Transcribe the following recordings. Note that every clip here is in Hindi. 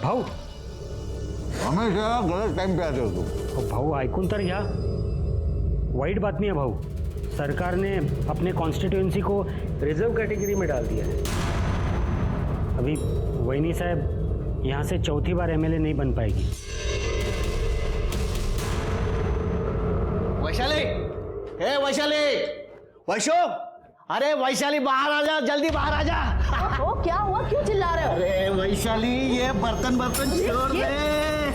भाऊ हमेशा गलत टाइम पे आते हो तुम। भाऊ ऐकून तर घ्या, वाईट बातमी है भाऊ। सरकार ने अपने कॉन्स्टिट्यूएंसी को रिजर्व कैटेगरी में डाल दिया है। अभी वैनी साहब यहाँ से चौथी बार एमएलए नहीं बन पाएगी। वैशाली, हे वैशाली, वैशो, अरे वैशाली बाहर आ जा, जल्दी बाहर आ जा। ओ, क्या हुआ, क्यों चिल्ला रहे हो? अरे वैशाली, ये बर्तन छोड़ दे।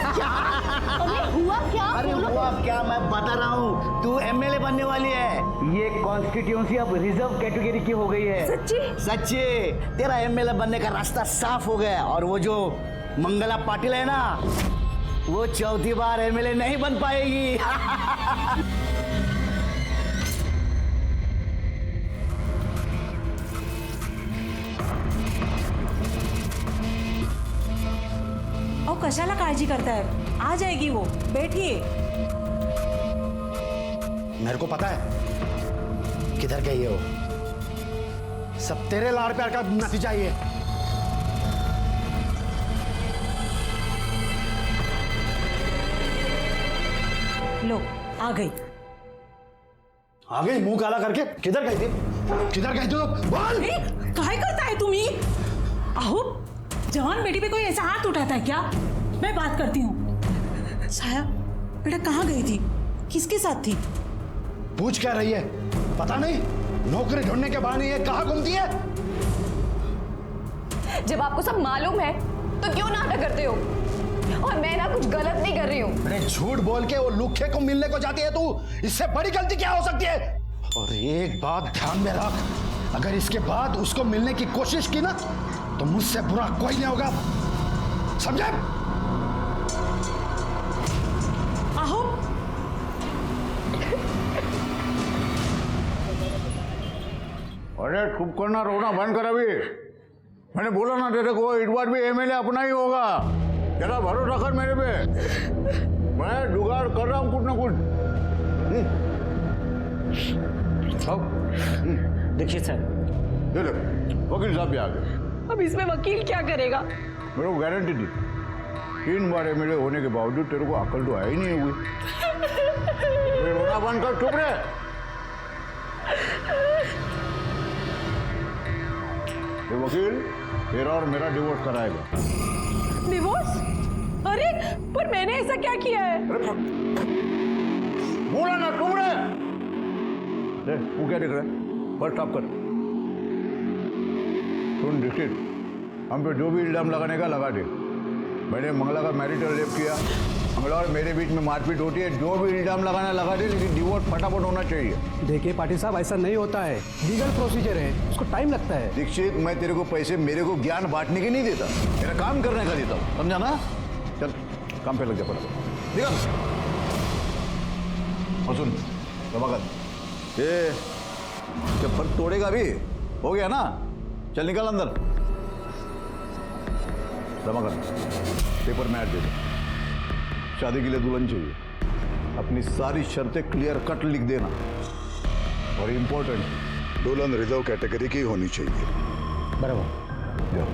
अरे हुआ क्या? अरे हुआ क्या, मैं बता रहा हूँ, तू एमएलए बनने वाली है। ये कॉन्स्टिट्यूएंसी अब रिजर्व कैटेगरी की हो गई है। सच्ची? सच्ची, तेरा एमएलए बनने का रास्ता साफ हो गया। और वो जो मंगला पाटिल है ना, वो चौथी बार एमएलए नहीं बन पाएगी। और कशाला काळजी करताय, आ जाएगी वो, बैठिए। मेरे को पता है किधर गई है वो। सब तेरे लाड़ प्यार का नतीजा ही है। लो, आ गई। आ गई मुंह काला करके? किधर गई थी? किधर गई तू? बोल। काय करता है तुम्ही? अहो, जवान बेटी पे कोई ऐसा हाथ उठाता है क्या? मैं बात करती हूँ। साया, बेटा कहाँ गई थी? किसके साथ थी? पूछ क्या रही है? पता नहीं, नौकरी ढूंढने के बहाने ये कहाँ घूमती है? जब आपको सब मालूम है तो क्यों नाटक करते हो? और मैं ना कुछ गलत नहीं कर रही हूँ। अरे झूठ बोल के वो लुखे को मिलने को जाती है तू, इससे बड़ी गलती क्या हो सकती है? और एक बात ध्यान में रख, अगर इसके बाद उसको मिलने की कोशिश की ना, तो मुझसे बुरा कोई नहीं होगा, समझे? आहो, अरे चुप करना, रोना बंद कर। अभी मैंने बोला ना तेरे को, इस बार भी एमएलए अपना ही होगा। जरा भरोसा कर मेरे पे, मैं जुगाड़ कर रहा हूँ कुछ ना कुछ। देखिए सर, दे वकील साहब भी आ गए। अब इसमें वकील क्या करेगा? मेरे को गारंटी दी, 3 बार एमएलए होने के बावजूद तेरे को अकल तो आई नहीं हुई। रोना बंद कर, चुप रहे। ये वकील तेरा और मेरा डिवोर्स कराएगा। डिवोर्स? अरे पर मैंने ऐसा क्या किया है? बोला ना, चुप रहे। तू क्या देख रहा है? फर्स्ट स्टॉप कर। सुन दीक्षित, हम पे जो भी इल्जाम लगाने का लगा दे। मैंने मंगला का मैरिटल रेप किया, मंगला और मेरे बीच में मारपीट होती है, जो भी इल्जाम लगाना लगा दे, लेकिन डिवोर्स फटाफट होना चाहिए। देखिए पाटिल साहब, ऐसा नहीं होता है, लीगल प्रोसीजर है, उसको टाइम लगता है। दीक्षित, मैं तेरे को पैसे मेरे को ज्ञान बांटने के नहीं देता, मेरा काम करने का देता हूँ, समझा ना? चल काम पे लग जा फटाफट, निकल। और सुन रमाकांत, ये चप्पल तोड़ेगा भी, हो गया ना? चल निकल अंदर। रमाकांत, पेपर में ऐड दे दो, शादी के लिए दुल्हन चाहिए, अपनी सारी शर्तें क्लियर कट लिख देना, और इम्पोर्टेंट, दुल्हन रिजर्व कैटेगरी की होनी चाहिए। बराबर। जाओ।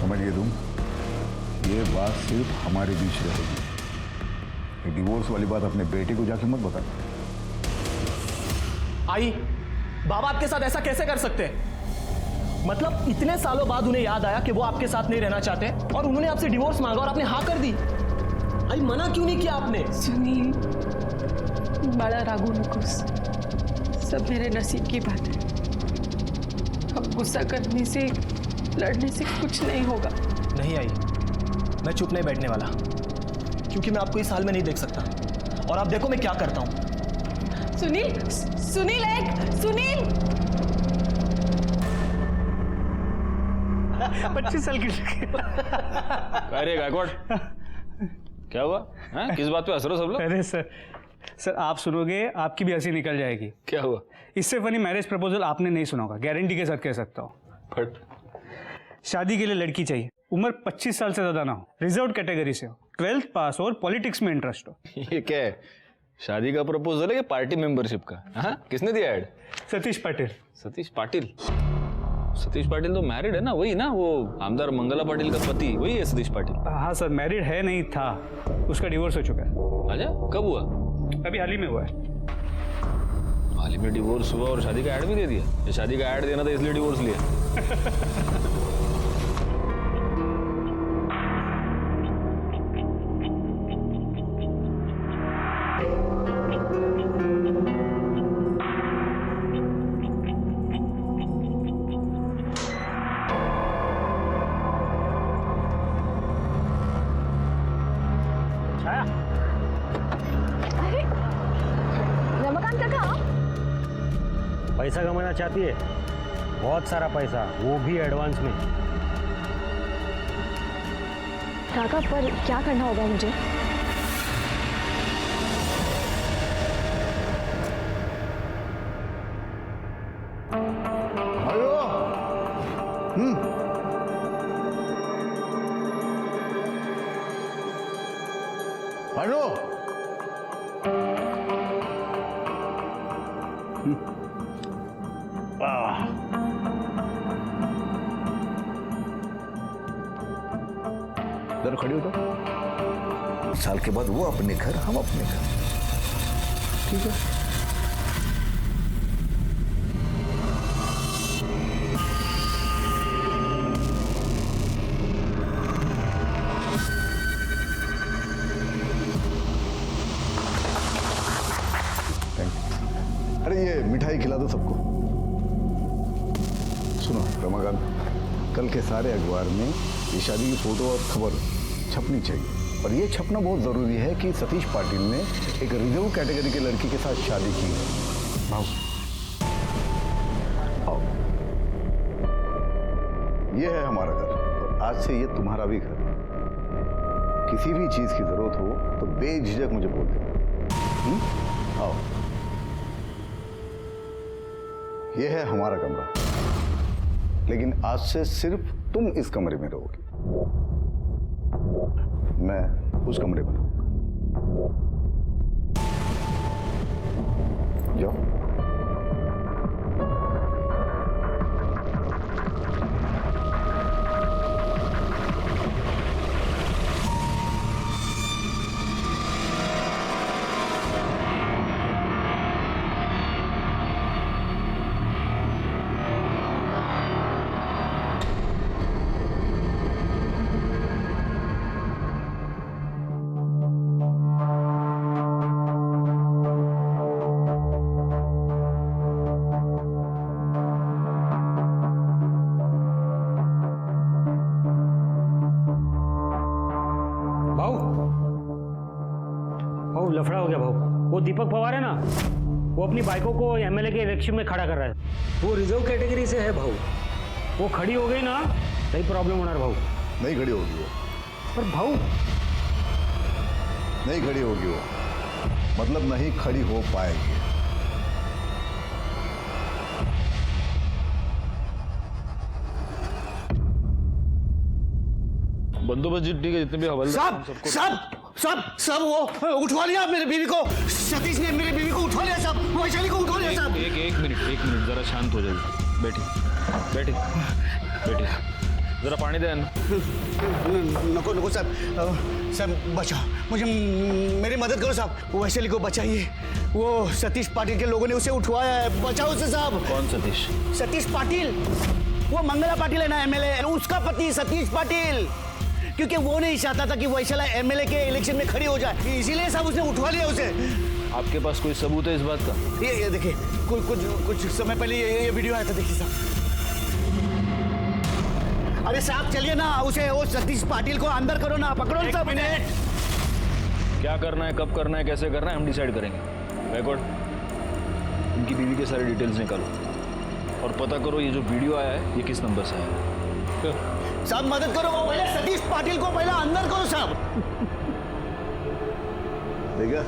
समझिए तुम, ये बात सिर्फ हमारे बीच रहेगी। ये डिवोर्स वाली बात अपने बेटे को जाके मत बताना। आई, बाबा आपके साथ ऐसा कैसे कर सकते हैं? मतलब इतने सालों बाद उन्हें याद आया कि वो आपके साथ नहीं रहना चाहते और उन्होंने आपसे डिवोर्स मांगा और आपने हाँ कर दी। आई, मना क्यों नहीं किया आपने? सुनील, बड़ा रागू नकुस, सब मेरे नसीब की बात है। अब गुस्सा करने से, लड़ने से कुछ नहीं होगा। नहीं आई, मैं चुप नहीं बैठने वाला, क्योंकि मैं आपको इस हाल में नहीं देख सकता। और आप देखो मैं क्या करता हूं। सुनील, सुनील, सुनील 25 साल की। अरे गायकवाड़, क्या हुआ? किस बात पे हंस रहे हो सब लोग? अरे सर आप सुनोगे आपकी भी हंसी निकल जाएगी। क्या हुआ? इससे फनी मैरिज प्रपोजल आपने नहीं सुना होगा, गारंटी के साथ कह सकता हूँ। फट। शादी के लिए लड़की चाहिए, उम्र 25 साल से ज्यादा ना हो, रिजर्व कैटेगरी से हो, 12th पास हो और पॉलिटिक्स में इंटरेस्ट हो। ये क्या है, शादी का प्रपोजल है कि पार्टी मेंबरशिप का? हाँ, किसने दिया ऐड? सतीश पाटिल। सतीश पाटिल? सतीश पाटिल तो मैरिड है ना, वही ना, वो आमदार मंगला पाटिल का पति, वही है सतीश पाटिल। हाँ सर, मैरिड है, नहीं था, उसका डिवोर्स हो चुका है। अच्छा, कब हुआ? अभी हाल ही में हुआ है। हाल ही में डिवोर्स हुआ और शादी का ऐड भी दे दिया? ये शादी का ऐड देना था इसलिए डिवोर्स लिया? अरे रमाकांत काका, पैसा कमाना चाहती है? बहुत सारा पैसा, वो भी एडवांस में। काका पर क्या करना होगा मुझे? हेलो। हेलो। जरा खड़ी हो तो। साल के बाद वो अपने घर, हम अपने घर। ठीक है। अरे ये मिठाई खिला दो सबको। सुनो रमाकांत, कल के सारे अखबार में ये शादी की फोटो और खबर छपनी चाहिए, और ये छपना बहुत ज़रूरी है कि सतीश पाटिल ने एक रिजर्व कैटेगरी के लड़की के साथ शादी की है। भाव आओ, ये है हमारा घर और आज से ये तुम्हारा भी घर। किसी भी चीज़ की ज़रूरत हो तो बेझिझक मुझे बोल देना। आओ, ये है हमारा कमरा, लेकिन आज से सिर्फ तुम इस कमरे में रहोगे, मैं उस कमरे में रहूंगा। जाओ। भाऊ लफड़ा हो गया भाऊ। वो दीपक पवार है ना, वो अपनी बाइकों को एमएलए के इलेक्शन में खड़ा कर रहा है। वो रिजर्व कैटेगरी से है भाऊ। वो खड़ी हो गई ना, सही प्रॉब्लम होना भाऊ। नहीं खड़ी होगी वो। पर भाऊ नहीं खड़ी होगी वो, मतलब नहीं खड़ी हो पाएगी। बंदोबस्त जितने के जितने भी हवलदार सब सब सब सब वो उठवा लिया मेरे बीवी को। सतीश ने मेरी बीवी को उठवा लिया साहब, वैशाली को उठवा लिया साहब। एक मिनट जरा शांत हो जाइए। बैठिए जरा पानी दे। नको नको साहब, साहब बचाओ मुझे, मेरी मदद करो साहब, वैशाली को बचाइए। वो सतीश पाटिल के लोगों ने उसे उठवाया है, बचाओ उसे साहब। कौन सतीश? सतीश पाटिल, वो मंगला पाटिल है ना एमएलए, उसका पति सतीश पाटिल। क्योंकि वो नहीं चाहता था कि वैशाला एमएलए के इलेक्शन में खड़ी हो जाए, इसीलिए साहब उसने उठवा लिया उसे। आपके पास कोई सबूत है इस बात का? ये देखिए, कुछ समय पहले ये वीडियो आया था, देखिए साहब। अरे साहब चलिए ना, उसे वो सतीश पाटिल को अंदर करो ना, पकड़ो ना। मिनट, क्या करना है, कब करना है, कैसे करना है, हम डिसाइड करेंगे। बैकवर्ड, उनकी बीवी के सारे डिटेल्स निकालो और पता करो ये जो वीडियो आया है ये किस नंबर से आया है। साहब मदद करो, वो पहले सतीश पाटिल को पहले अंदर करो साहब। देखा,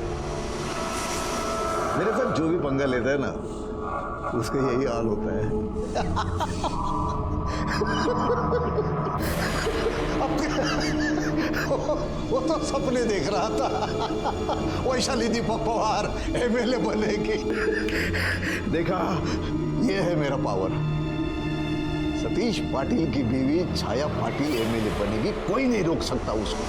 मेरे साथ जो भी पंगा लेता है ना, उसका यही हाल होता है। वो तो सपने देख रहा था वैशाली दीपक पवार एमएलए बनेगी। देखा, ये है मेरा पावर। सतीश पाटिल की बीवी छाया पाटिल एमएलए बनेगी, कोई नहीं रोक सकता उसको।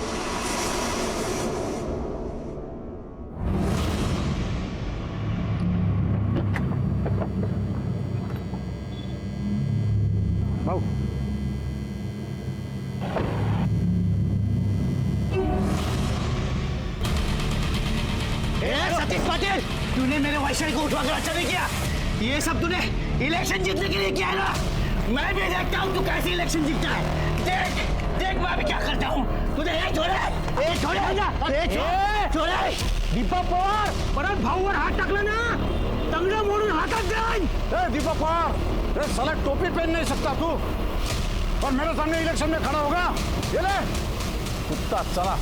भाऊ सतीश पाटिल, तूने मेरे वैशाली को उठवा कर अच्छा नहीं किया। ये सब तूने इलेक्शन जीतने के लिए किया है ना। मैं भी देखता हूँ तू कैसे इलेक्शन जीतता है। देख देख मैं अभी क्या करता हूँ। तुझे एक छोड़े दीपक पवार परत भाऊवर हात टाकला ना, तंगडं मोडून हातात जाईन। दीपक पवार, अरे साला टोपी पहन नहीं सकता तू और मेरे सामने इलेक्शन में खड़ा होगा। ये ले कुत्ता, चला।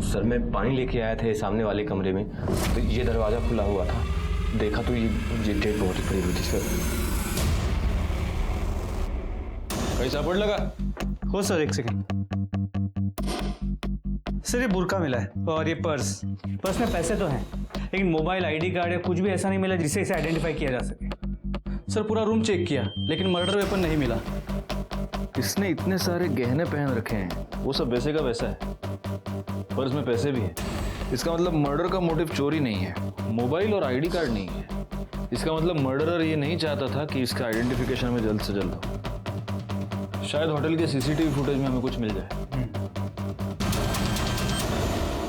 सर मैं पानी लेके आया था सामने वाले कमरे में, तो ये दरवाजा खुला हुआ था, देखा तो ये डेड बॉडी पड़ी हुई थी सर। कहीं सापड़ लगा? हो सर, एक सेकंड सर। ये बुर्का मिला है और ये पर्स में पैसे तो हैं, लेकिन मोबाइल आईडी कार्ड या कुछ भी ऐसा नहीं मिला जिससे इसे आइडेंटिफाई किया जा सके। सर पूरा रूम चेक किया लेकिन मर्डर वेपन नहीं मिला। इसने इतने सारे गहने पहन रखे हैं, वो सब वैसे का वैसा है। पर्स में पैसे भी हैं। इसका मतलब मर्डर का मोटिव चोरी नहीं है, मोबाइल और आईडी कार्ड नहीं है। इसका मतलब मर्डरर ये नहीं चाहता था कि इसका आइडेंटिफिकेशन हमें जल्द से जल्द हो। शायद होटल के सीसीटीवी फुटेज में हमें कुछ मिल जाए।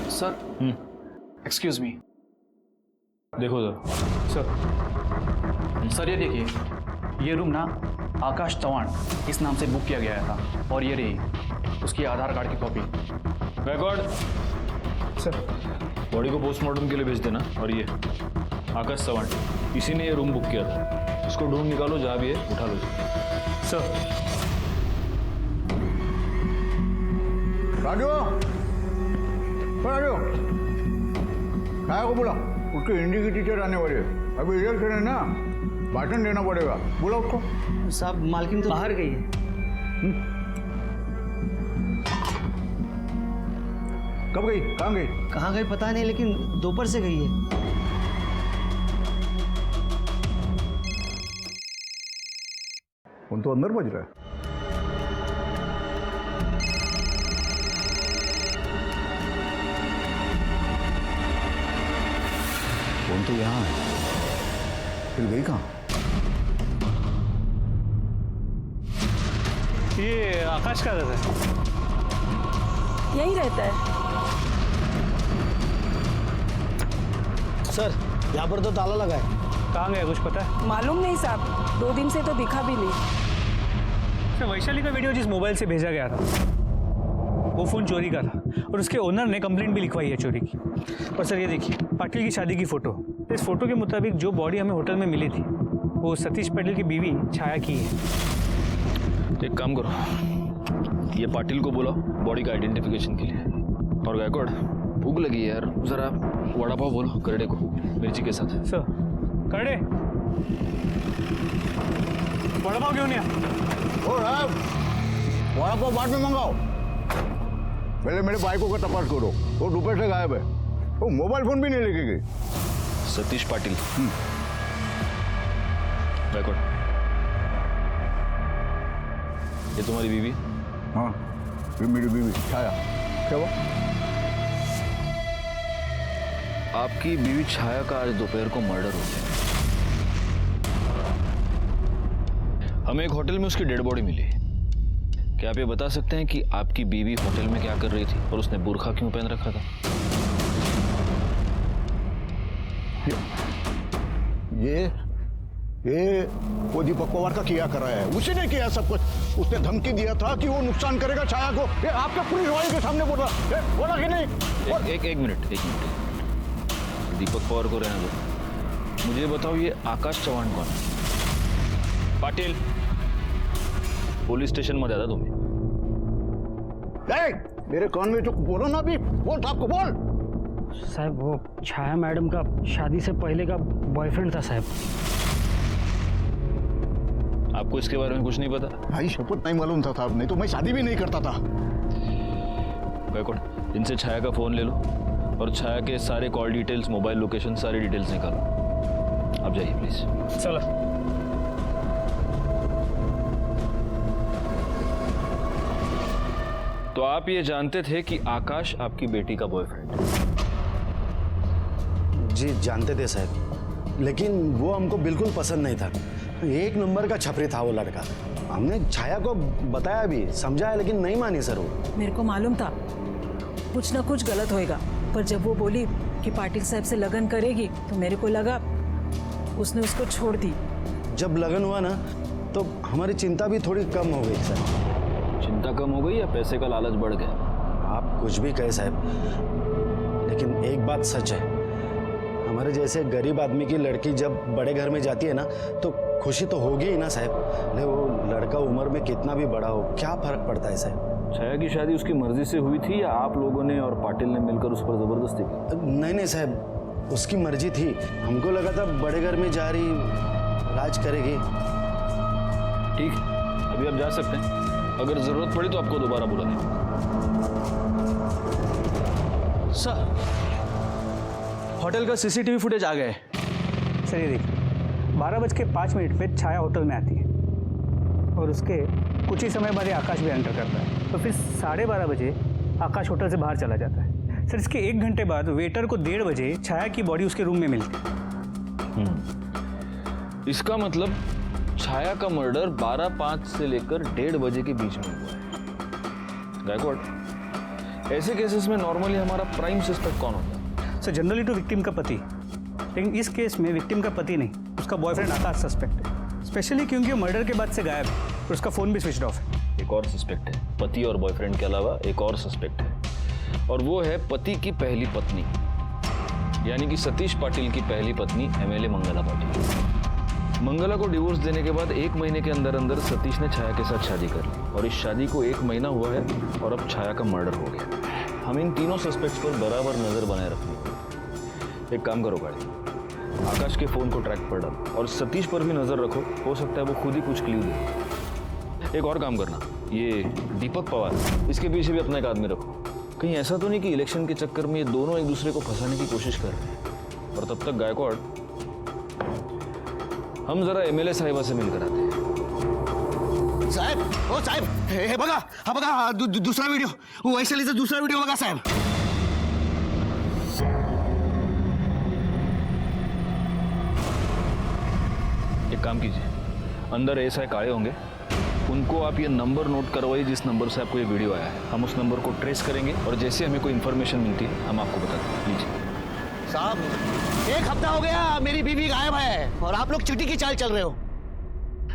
सर एक्सक्यूज मी, देखो सर ये देखिए, ये रूम ना आकाश चौहान इस नाम से बुक किया गया था और ये रही उसकी आधार कार्ड की कॉपी। Record sir. बॉडी को पोस्टमार्टम के लिए भेज देना। और ये आकाश चौहान, इसी ने ये रूम बुक किया था। इसको ढूंढ निकालो, जहाँ भी है उठा लो सर। राजू, राजू, काय को बोला? उसकी हिंदी की टीचर आने वाली है, अभी इलेक्शन है ना, भाषण देना पड़ेगा, बोला उसको। साहब मालकिन तो बाहर गई है। कब गई? कहाँ गई? कहाँ गई पता नहीं, लेकिन दोपहर से गई है। फोन तो अंदर बज रहा है। फोन तो यहाँ है, फिर गई कहाँ? ये आकाश का रहता है। यही रहता है। सर यहाँ पर तो ताला लगा है। कहाँ गया कुछ पता है? मालूम नहीं साहब, 2 दिन से तो दिखा भी नहीं। सर वैशाली का वीडियो जिस मोबाइल से भेजा गया था वो फ़ोन चोरी का था और उसके ओनर ने कंप्लेंट भी लिखवाई है चोरी की। और सर ये देखिए, पाटिल की शादी की फ़ोटो। इस फोटो के मुताबिक जो बॉडी हमें होटल में मिली थी वो सतीश पाटिल की बीवी छाया की है। एक काम करो, ये पाटिल को बोलो बॉडी का आइडेंटिफिकेशन के लिए। और गायकवाड़, भूख लगी है यार, जरा वड़ा पाव बोलो करड़े को मिर्ची के साथ। सर करड़े, वड़ा पाव क्यों नहीं? वड़ा पाव बाद में मंगाओ, पहले मेरे बाइकों का तपास करो। वो दोपहर से गायब है, वो मोबाइल फोन भी नहीं लेके गई। सतीश पाटिल। गायकवाड़, ये तुम्हारी बीवी? हाँ। मेरी बीवी छाया, क्या हुआ? आपकी बीवी छाया का आज दोपहर को मर्डर हो गया। हमें एक होटल में उसकी डेड बॉडी मिली। क्या आप ये बता सकते हैं कि आपकी बीवी होटल में क्या कर रही थी और उसने बुर्खा क्यों पहन रखा था? ये वो दीपक पवार का किया कराया है, उसी ने किया सब कुछ। उसने धमकी दिया था कि वो नुकसान करेगा छाया को। ये आपके पुलिस वाले के सामने बोला कि नहीं? एक मिनट। दीपक पवार को रहने दो। मुझे बताओ, ये आकाश चव्हाण कौन है? पाटिल, पुलिस स्टेशन मध्ये आता तुम्ही? मेरे कान में जो बोलो ना, अभी बोल साहब को बोल। साहब वो छाया मैडम का शादी से पहले का बॉयफ्रेंड था साहब। आपको इसके बारे में कुछ नहीं पता? भाई शपथ नहीं मालूम था साहब, नहीं तो मैं शादी भी नहीं करता था। गायकवाड़, इनसे छाया का फोन ले लो और छाया के सारे कॉल डिटेल्स, मोबाइल लोकेशन, सारी डिटेल्स निकालो। आप जाइए प्लीज। चलो। तो आप ये जानते थे कि आकाश आपकी बेटी का बॉयफ्रेंड है? जी जानते थे साहब, लेकिन वो हमको बिल्कुल पसंद नहीं था। एक नंबर का छपरी था वो लड़का। हमने छाया को बताया भी, समझाया, लेकिन नहीं मानी सर वो। मेरे को मालूम था कुछ ना कुछ गलत होएगा, पर जब वो बोली कि पाटिल साहब से लगन करेगी तो मेरे को लगा उसने उसको छोड़ दी। जब लगन हुआ ना तो हमारी चिंता भी थोड़ी कम हो गई सर। चिंता कम हो गई या पैसे का लालच बढ़ गया? आप कुछ भी कहे साहब, लेकिन एक बात सच है, हमारे जैसे गरीब आदमी की लड़की जब बड़े घर में जाती है ना तो खुशी तो होगी ही ना साहब। ले वो लड़का उम्र में कितना भी बड़ा हो, क्या फर्क पड़ता है साहब? छाया की शादी उसकी मर्जी से हुई थी या आप लोगों ने और पाटिल ने मिलकर उस पर जबरदस्ती की? नहीं साहब, उसकी मर्जी थी। हमको लगा था बड़े घर में जा रही, राज करेगी। ठीक, अभी आप जा सकते हैं। अगर जरूरत पड़ी तो आपको दोबारा बुला दें। सर, होटल का सीसीटीवी फुटेज आ गया है। सर ये देखिए, 12:05 पे छाया होटल में आती है और उसके कुछ ही समय बाद ये आकाश भी एंटर करता है। तो फिर 12:30 बजे आकाश होटल से बाहर चला जाता है। सर इसके 1 घंटे बाद वेटर को 1:30 बजे छाया की बॉडी उसके रूम में मिलती है। इसका मतलब छाया का मर्डर 12:05 से लेकर 1:30 बजे के बीच में हुआ है। गायकवाड़, ऐसे केसेस में नॉर्मली हमारा प्राइम सस्पेक्ट कौन होता है? सर जनरली तो विक्टिम का पति, लेकिन इस केस में विक्टिम का पति नहीं, उसका बॉयफ्रेंड आकाश सस्पेक्ट है। स्पेशली क्योंकि वो मर्डर के बाद से गायब है और उसका फ़ोन भी स्विच ऑफ है। एक और सस्पेक्ट है, पति और बॉयफ्रेंड के अलावा एक और सस्पेक्ट है, और वो है पति की पहली पत्नी, यानी कि सतीश पाटिल की पहली पत्नी एमएलए मंगला पाटिल। मंगला को डिवोर्स देने के बाद 1 महीने के अंदर अंदर सतीश ने छाया के साथ शादी कर ली और इस शादी को 1 महीना हुआ है और अब छाया का मर्डर हो गया। हम इन तीनों सस्पेक्ट्स पर बराबर नजर बनाए रखेंगे। एक काम करो गाड़ी, आकाश के फोन को ट्रैक पर डालो और सतीश पर भी नजर रखो, हो सकता है वो खुद ही कुछ क्लू दे। एक और काम करना, ये दीपक पवार, इसके पीछे भी अपना एक आदमी रखो। कहीं ऐसा तो नहीं कि इलेक्शन के चक्कर में ये दोनों एक दूसरे को फंसाने की कोशिश कर रहे हैं। और तब तक गायकवाड़, हम जरा एमएलए साहिबा से मिलकर आते हैं। साहेब, ओ साहेब, हे बघा, हा बघा दूसरा वीडियो, वो वैशालीचा दूसरा वीडियो बघा साहेब। एक काम कीजिए, अंदर एसआई काळे होंगे, उनको आप ये नंबर नोट करवाइए जिस नंबर से आपको ये वीडियो आया है। हम उस नंबर को ट्रेस करेंगे और जैसे हमें कोई इन्फॉर्मेशन मिलती है हम आपको बताते हैं। लीजिए साहब, 1 हफ्ता हो गया मेरी बीवी गायब है और आप लोग चिट्ठी की चाल चल रहे हो।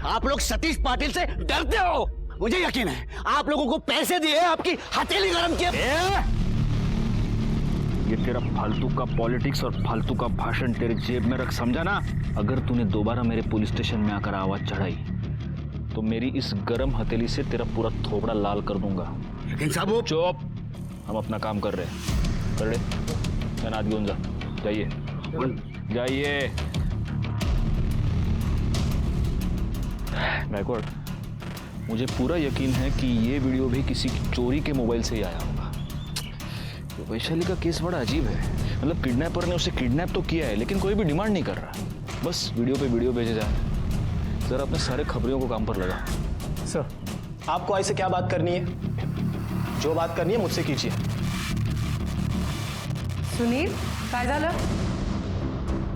आप लोग सतीश पाटिल से डरते हो, मुझे यकीन है। आप लोगों को पैसे दिए, आपकी हथेली गरम किए। ये तेरा फालतू का पॉलिटिक्स और फालतू का भाषण तेरे जेब में रख, समझा ना? अगर तूने दोबारा मेरे पुलिस स्टेशन में आकर आवाज चढ़ाई तो मेरी इस गरम हथेली से तेरा पूरा थोबड़ा लाल कर दूंगा। लेकिन साहब वो चुप, हम अपना काम कर रहे हैं। चले, तैनात घेऊन जा, जाइए जाइए। गायकवाड़, मुझे पूरा यकीन है कि ये वीडियो भी किसी की चोरी के मोबाइल से ही आया होगा। तो वैशाली का केस बड़ा अजीब है, मतलब किडनैपर ने उसे किडनैप तो किया है लेकिन कोई भी डिमांड नहीं कर रहा, बस वीडियो पे वीडियो भेजे जा रहे हैं। सर अपने सारे खबरियों को काम पर लगा। सर, आपको आई से क्या बात करनी है? जो बात करनी है मुझसे कीजिए। सुनील काय झालं?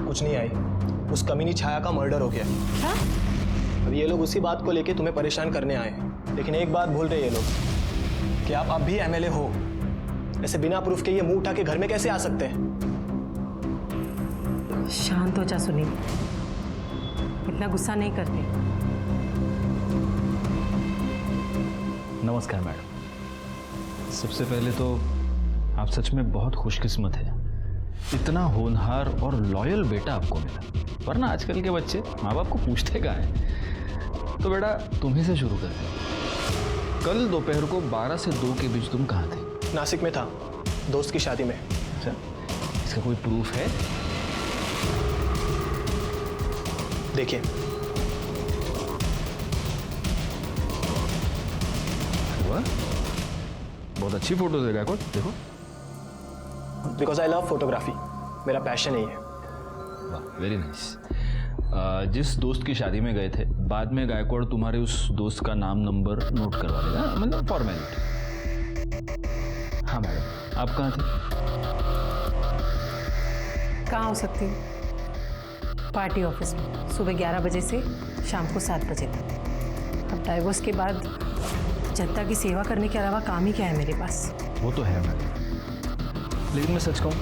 कुछ नहीं आई, उस कमीनी छाया का मर्डर हो गया। क्या? अब ये लोग उसी बात को लेके तुम्हें परेशान करने आए हैं, लेकिन एक बात भूल रहे ये लोग कि आप अब भी एमएलए हो। ऐसे बिना प्रूफ के ये मुंह उठा के घर में कैसे आ सकते हैं? शांत हो जा सुनील, इतना गुस्सा नहीं करते। नमस्कार मैडम। सबसे पहले तो आप सच में बहुत खुशकिस्मत हैं, इतना होनहार और लॉयल बेटा आपको मिला, वरना आजकल के बच्चे माँ बाप को पूछते कहाँ हैं। तो बेटा तुम्ही से शुरू करते हैं। कल दोपहर को 12 से 2 के बीच तुम कहाँ थे? नासिक में था, दोस्त की शादी में। अच्छा, इसका कोई प्रूफ है? देखिए, हुआ? बहुत अच्छी फोटोज है गायकवाड़, देखो। बिकॉज आई लव फोटोग्राफी, मेरा पैशन यही है। वाह, वेरी नाइस। जिस दोस्त की शादी में गए थे, बाद में गायकवाड़ तुम्हारे उस दोस्त का नाम नंबर नोट करवा लेगा, मतलब फॉर्मेलिटी। हाँ मैडम, आप कहाँ थे? कहाँ हो सकती हूँ? पार्टी ऑफिस में, सुबह 11 बजे से शाम को 7 बजे तक। अब डाइवोर्स के बाद जनता की सेवा करने के अलावा काम ही क्या है मेरे पास? वो तो है मैडम, लेकिन मैं सच कहूँ,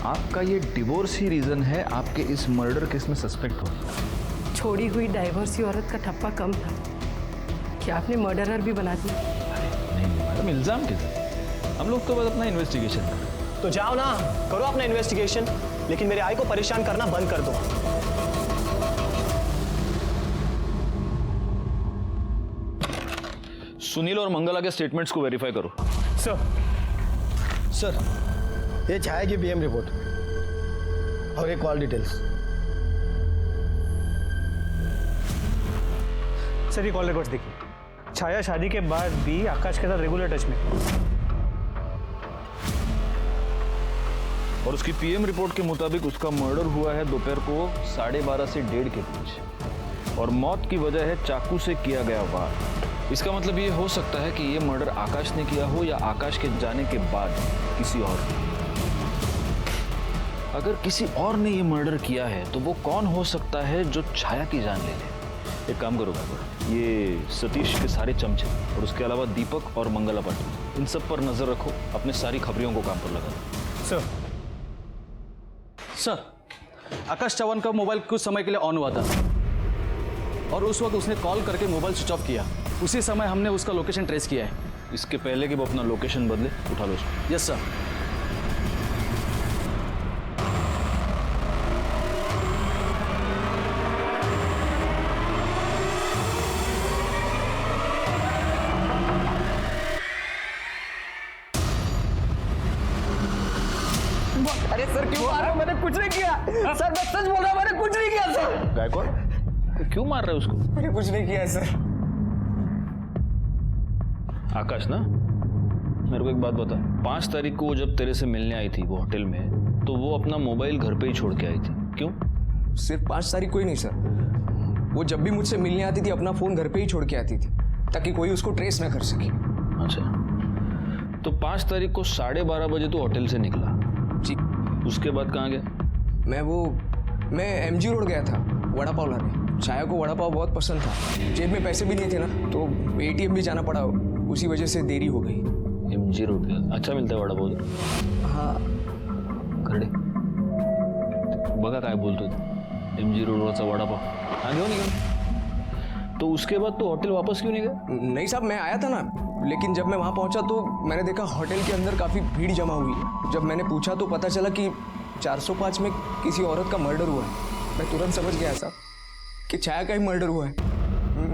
आपका ये डिवोर्स ही रीज़न है आपके इस मर्डर केस में सस्पेक्ट होने। छोड़ी हुई डाइवोर्सी औरत का ठप्पा कम था कि आपने मर्डरर भी बना दिया। नहीं मैडम, इल्ज़ाम किधर? हम लोग तो बस अपना इन्वेस्टिगेशन कर। तो जाओ ना, करो अपना इन्वेस्टिगेशन, लेकिन मेरे आई को परेशान करना बंद कर दो। सुनील और मंगला के स्टेटमेंट्स को वेरीफाई करो। सर, ये छाया की बीएम रिपोर्ट और ये कॉल डिटेल्स। सर, ये कॉल रिकॉर्ड्स देखिए। छाया शादी के बाद भी आकाश के साथ रेगुलर टच में, और उसकी पीएम रिपोर्ट के मुताबिक उसका मर्डर हुआ है दोपहर को 12:30 से 1:30 के बीच, और मौत की वजह है चाकू से किया गया वार। इसका मतलब ये हो सकता है कि ये मर्डर आकाश ने किया हो या आकाश के जाने के बाद किसी और ने। अगर किसी और ने ये मर्डर किया है तो वो कौन हो सकता है जो छाया की जान ले ले? एक काम करो गायकवाड़, ये सतीश के सारे चमचे और उसके अलावा दीपक और मंगला पाटिल, इन सब पर नजर रखो, अपने सारी खबरियों को काम पर लगा दो। सर, आकाश चौहान का मोबाइल कुछ समय के लिए ऑन हुआ था और उस वक्त उसने कॉल करके मोबाइल स्विच ऑफ किया। उसी समय हमने उसका लोकेशन ट्रेस किया है। इसके पहले कि वो अपना लोकेशन बदले, उठा लो उसको। Yes sir. अरे सर, क्यों मार रहे हो? मैंने कुछ नहीं किया सर, मैं सच बोल रहा हूँ, मैंने कुछ नहीं किया सर। गायकवाड़, तो क्यों मार रहे हो उसको? मैंने कुछ नहीं किया सर। आकाश ना, मेरे को एक बात बता, 5 तारीख को वो जब तेरे से मिलने आई थी वो होटल में, तो वो अपना मोबाइल घर पे ही छोड़ के आई थी, क्यों? सिर्फ 5 तारीख को ही नहीं सर, वो जब भी मुझसे मिलने आती थी अपना फोन घर पे ही छोड़ के आती थी ताकि कोई उसको ट्रेस ना कर सके। अच्छा, तो 5 तारीख को 12:30 बजे तो होटल से निकला जी। उसके बाद कहाँ गया? मैं एमजी रोड गया था वड़ा पाव लाने। छाया को वड़ा पाव बहुत पसंद था, जेब में पैसे भी नहीं थे ना, तो एटीएम भी जाना पड़ा, उसी वजह से देरी हो गई। एमजी रोड गया, अच्छा मिलता है वड़ा पाव? हाँ। खरडे बघा काय बोलतो, एमजी रोडवरचा वड़ा पाव, हाँ घेऊन निघा। तो उसके बाद तो होटल वापस क्यों नहीं गया? नहीं साहब, मैं आया था ना, लेकिन जब मैं वहाँ पहुँचा तो मैंने देखा होटल के अंदर काफ़ी भीड़ जमा हुई है। जब मैंने पूछा तो पता चला कि 405 में किसी औरत का मर्डर हुआ है। मैं तुरंत समझ गया साहब कि छाया का ही मर्डर हुआ है।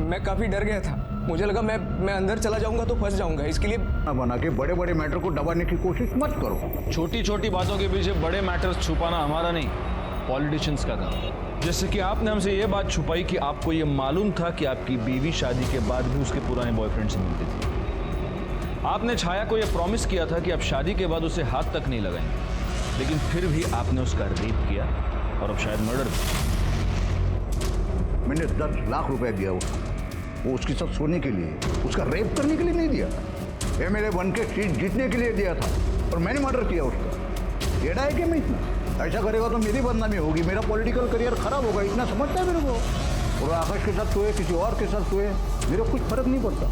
मैं काफ़ी डर गया था, मुझे लगा मैं अंदर चला जाऊंगा तो फंस जाऊंगा, इसके लिए बना के बड़े बड़े मैटर को दबाने की कोशिश मत करो। छोटी छोटी बातों के पीछे बड़े मैटर्स छुपाना हमारा नहीं, पॉलिटिशियंस का काम है। जैसे कि आपने हमसे ये बात छुपाई कि आपको ये मालूम था कि आपकी बीवी शादी के बाद भी उसके पुराने बॉयफ्रेंड से मिलती थी। आपने छाया को यह प्रॉमिस किया था कि आप शादी के बाद उसे हाथ तक नहीं लगाएंगे, लेकिन फिर भी आपने उसका रेप किया और अब शायद मर्डर भी। मैंने 10 लाख रुपए दिया उसको, वो उसके साथ सोने के लिए, उसका रेप करने के लिए नहीं दिया। एमएलए बन के सीट जीतने के लिए दिया था और मैंने मर्डर किया उसका। येड़ा है कि मैं इतना? ऐसा करेगा तो मेरी बदनामी होगी, मेरा पॉलिटिकल करियर खराब होगा, इतना समझता है मेरे को। और आकाश के साथ सोए, किसी और के साथ सोए, मेरे को कुछ फर्क नहीं पड़ता।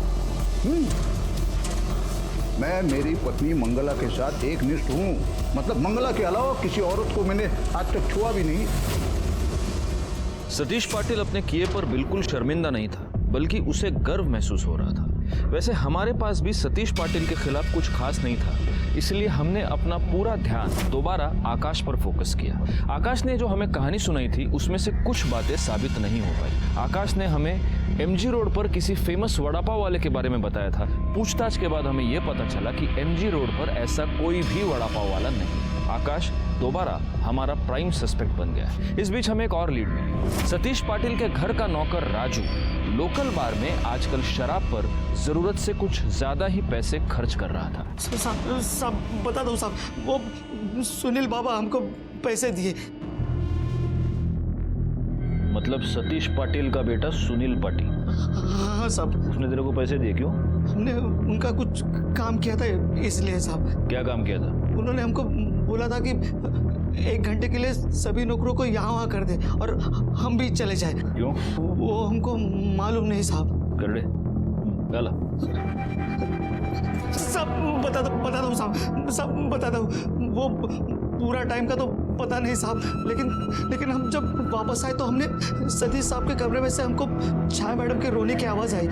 मैं मेरी पत्नी मंगला के साथ एक निष्ठ हूँ, मतलब मंगला के अलावा किसी औरत को मैंने आज तक छुआ भी नहीं। सतीश पाटिल अपने किए पर बिल्कुल शर्मिंदा नहीं था, बल्कि उसे गर्व महसूस हो रहा था। वैसे हमारे पास भी सतीश पाटिल के खिलाफ कुछ खास नहीं था, इसलिए हमने अपना पूरा ध्यान दोबारा आकाश पर फोकस किया। आकाश ने जो हमें कहानी सुनाई थी उसमें से कुछ बातें साबित नहीं हो पाई। आकाश ने हमें एमजी रोड पर किसी फेमस वड़ा पाव वाले के बारे में बताया था। पूछताछ के बाद हमें यह पता चला कि एमजी रोड पर ऐसा कोई भी वड़ा पाव वाला नहीं। आकाश दोबारा हमारा प्राइम सस्पेक्ट बन गया। इस बीच हमें एक और लीड मिली। सतीश पाटिल के घर का नौकर राजू लोकल बार में आजकल शराब पर जरूरत से कुछ ज्यादा ही पैसे खर्च कर रहा था। साहब बता दो साहब, वो सुनील बाबा हमको पैसे दिए। मतलब सतीश पाटिल का बेटा सुनील पाटिल? हाँ साहब। उसने तेरे को पैसे दिए? क्यों? हमने उनका कुछ काम किया था इसलिए साहब। क्या काम किया था? उन्होंने हमको बोला था कि 1 घंटे के लिए सभी नौकरों को यहाँ वहाँ कर दे और हम भी चले जाए। क्यों? वो हमको मालूम नहीं साहब। कर दे गाला। सब बता दो साहब, सब बता दो। वो पूरा टाइम का तो पता नहीं साहब, लेकिन हम जब वापस आए तो हमने सतीश साहब के कमरे में से हमको छाया मैडम के रोने की आवाज आई।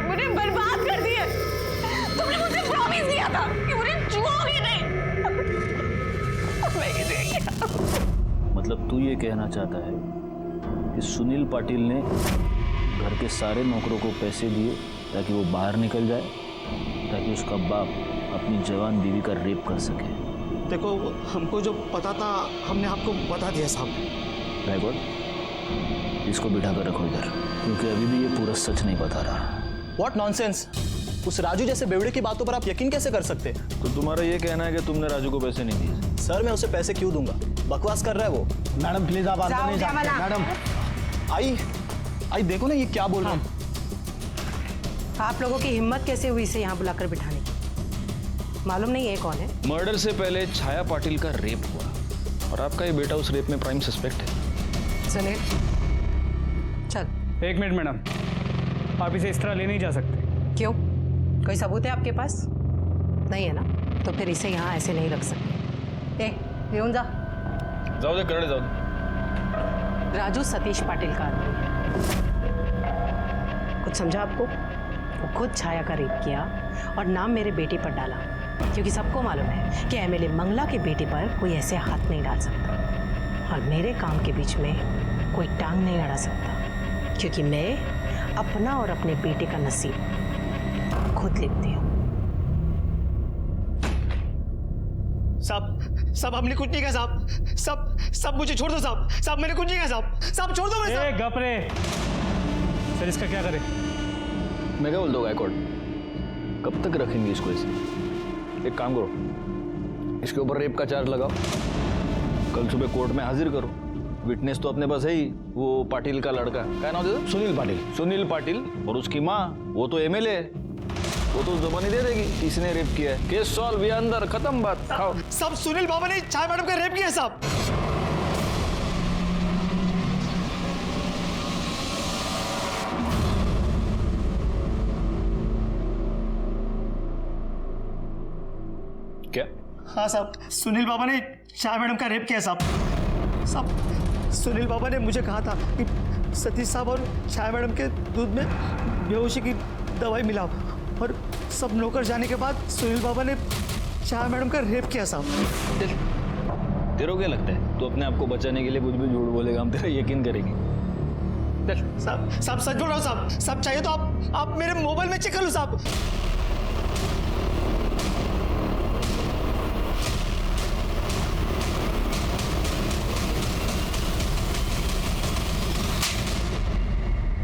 मुझे बर्बाद कर दिया। तुमने मुझे प्रॉमिस दिया था कि मुझे छुओगे नहीं। मतलब तू ये कहना चाहता है कि सुनील पाटिल ने घर के सारे नौकरों को पैसे दिए ताकि वो बाहर निकल जाए, ताकि उसका बाप अपनी जवान बीवी का रेप कर सके? देखो हमको जो पता था हमने आपको बता दिया साहब। बैकवर्ड, इसको बिठा कर रखो इधर, क्योंकि अभी भी ये पूरा सच नहीं बता रहा। What nonsense! उस राजू जैसे बेवड़े की बातों पर आप यकीन कैसे कर सकते? तो तुम्हारा ये कहना है कि तुमने राजू को पैसे नहीं दिए? सर मैं उसे पैसे क्यों दूंगा? बकवास कर रहा है वो। मैडम प्लीज आप अंदर नहीं जाइए। मैडम आई देखो ना ये क्या बोल रहा है। आप लोगों की हिम्मत कैसे हुई इसे यहाँ बुलाकर बिठाने की? मालूम नहीं है कौन है? मर्डर से पहले छाया पाटिल का रेप हुआ और आपका ये बेटा उस रेप में प्राइम सस्पेक्ट है। सुनील चल। 1 मिनट मैडम, आप इसे इस तरह ले नहीं जा सकते। क्यों? कोई सबूत है आपके पास? नहीं है ना, तो फिर इसे यहाँ ऐसे नहीं रख सकते। येऊन जा। जाओ दे करड़े जाओ दे। राजू सतीश पाटिल का आदमी है। कुछ समझा आपको? वो खुद छाया का रेप किया और नाम मेरे बेटे पर डाला, क्योंकि सबको मालूम है कि एमएलए मंगला के बेटे पर कोई ऐसे हाथ नहीं डाल सकता और मेरे काम के बीच में कोई टांग नहीं अड़ा सकता, क्योंकि मैं अपना और अपने बेटे का नसीब खुद लिखती हूँ। साहब हमने कुछ नहीं कहा साहब। सब मुझे छोड़ दो साहब। मैंने कुछ नहीं कहा साहब छोड़ दो मुझे। गप रे। सर इसका क्या करें? मैं क्या बोल दो गायकवाड़, कब तक रखेंगे इसको ऐसे? एक काम करो, इसके ऊपर रेप का चार्ज लगाओ, कल सुबह कोर्ट में हाजिर करो। विटनेस तो अपने पास है ही, वो पाटिल का लड़का, क्या नाम दे? सुनील पाटिल। और उसकी माँ, वो तो एमएलए है, वो तो जबानी दे देगी किसने रेप किया है। केस सॉल्व, ये अंदर, खत्म बात। खाओ। सब सुनील बाबा ने छाया मैडम का रेप किया साहब। क्या? हाँ साहब, सुनील बाबा ने छाया मैडम का रेप किया साहब। सुनील बाबा ने मुझे कहा था कि सतीश साहब और छाया मैडम के दूध में बेहोशी की दवाई मिलाओ, और सब नौकर जाने के बाद सुनील बाबा ने छाया मैडम का रेप किया साहब। तेरे को क्या लगता है तू अपने आप को बचाने के लिए कुछ भी झूठ बोलेगा, हम तेरा यकीन करेंगे? साहब सच बोल रहा हूँ साहब। सब चाहिए तो आप मेरे मोबाइल में चेक कर लो साहब।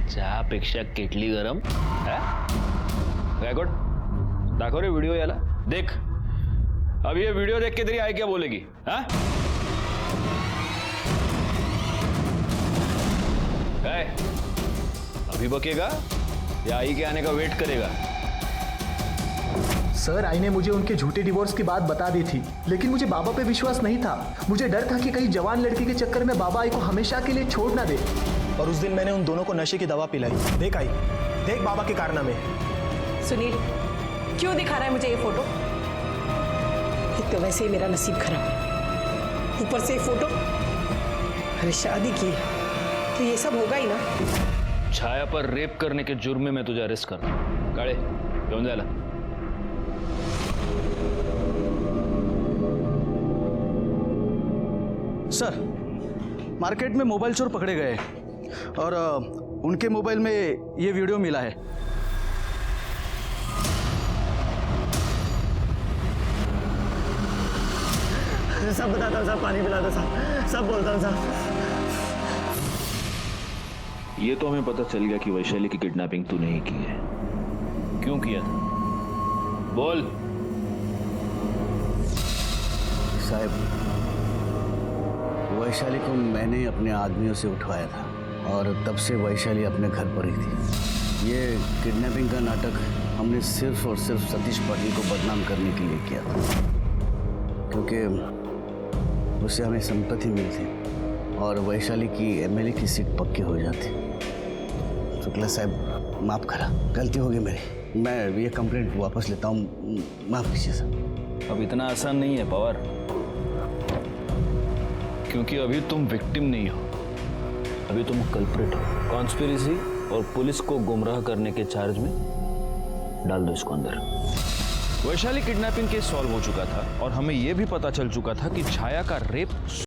चहापेक्षा केटली गरम. गायकवाड दाखव रे व्हिडिओ याला. देख अब ये वीडियो देख के तेरी आई क्या बोलेगी. हाँ काय अभी बकेगा या आई के आने का वेट करेगा? सर, आई ने मुझे उनके झूठे डिवोर्स की बात बता दी थी, लेकिन मुझे बाबा पे विश्वास नहीं था। मुझे डर था कि कहीं जवान लड़की के चक्कर में बाबा आई को हमेशा के लिए छोड़ ना दे। और उस दिन मैंने उन दोनों को नशे की दवा पिलाई। देख आई, देख बाबा के कारनामे। सुनील, क्यों दिखा रहा है मुझे ये फोटो? एक तो वैसे ही मेरा नसीब खराब है, ऊपर से ये फोटो। अरे शादी की तो ये सब होगा ही ना। छाया पर रेप करने के जुर्म में मैं तुझे अरेस्ट कर रहा हूं। काळे, घेऊन जायला। सर, मार्केट में मोबाइल चोर पकड़े गए और उनके मोबाइल में ये वीडियो मिला है। सब बताता हूँ साहब, पानी पिलाता साहब, सब बोलता हूँ साहब। ये तो हमें पता चल गया कि वैशाली की किडनैपिंग तूने ही की है। क्यों किया था? बोल। साहब, वैशाली को मैंने अपने आदमियों से उठवाया था और तब से वैशाली अपने घर पर ही थी। ये किडनैपिंग का नाटक हमने सिर्फ और सिर्फ सतीश पाटिल को बदनाम करने के लिए किया था, क्योंकि उससे हमें संपत्ति मिलती और वैशाली की एमएलए की सीट पक्की हो जाती। शुक्ला साहब, माफ़ करा, गलती होगी मेरी। मैं ये कंप्लेंट वापस लेता हूँ, माफ़ कीजिए सर। अब इतना आसान नहीं है पवार, क्योंकि अभी तुम विक्टिम नहीं हो, अभी तुम कल्प्रिट हो। कॉन्स्पिरेसी और पुलिस को गुमराह करने के चार्ज में डाल दो इसको अंदर। वैशाली किडनैपिंग केस सॉल्व हो चुका था और हमें यह भी पता चल चुका था कि छाया का रेप